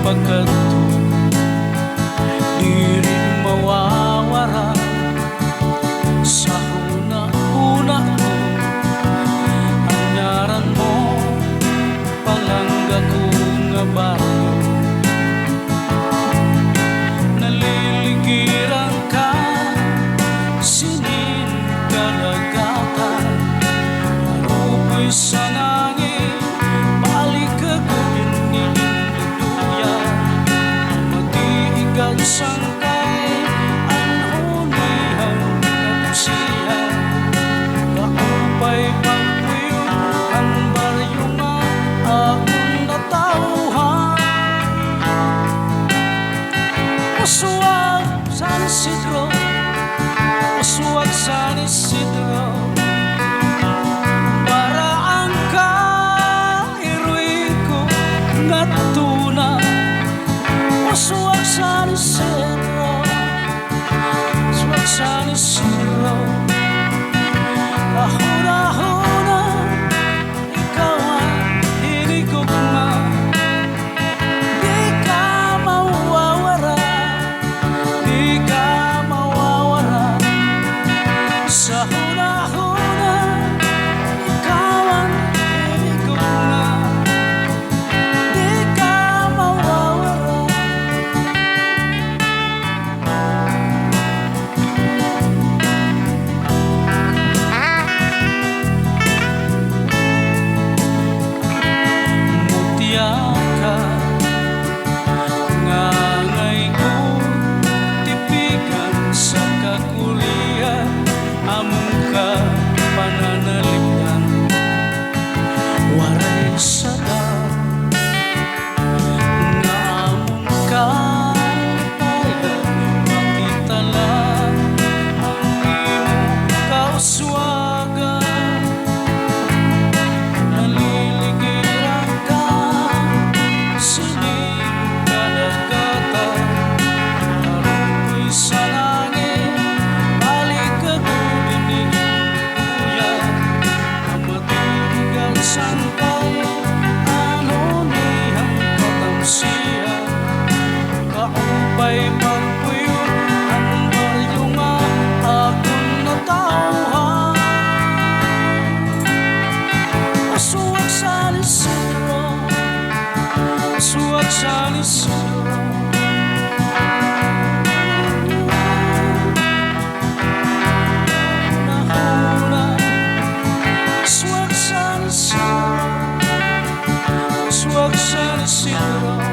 pagkadto di rin mawawara sa una-una ko. Anyaran mo palangga ko nga baryo, naliligiran ka sinin kalagatan, marupoy sa nangin balik ako dinilituyan, mag-iigan sangkay anhunihan kapusihan, kaupay pagpuyo ang baryo nga akong natauhan. Usuwag sa Isidro, usuwag sa Isidro, para ang kairoy ko natuna. Usuwag sa Isidro, usuwag sa Isidro, kahuna-huna ikaw ang hinigugma. Di ka mawawara, di ka mawawara sa huna-huna, ikaw ang hinigugma. Di ka mawawara. Mutya ka nga ngay ko tipigan sa kakulian, among ka pananalimdan waray sada nga among ka payan, makita lang ang imong kauswagan, naliligiran ka sining kalagatan, marupoy sa langit balik ako dinilituyan, matigan sangkay anhunihan katamsihan, kaupay pagpuyo ang baryo nga akong natauhan. Usuwag sa Isidro, usuwag sa Isidro, nahuna. Usuwag sa Isidro, usuwag sa Isidro.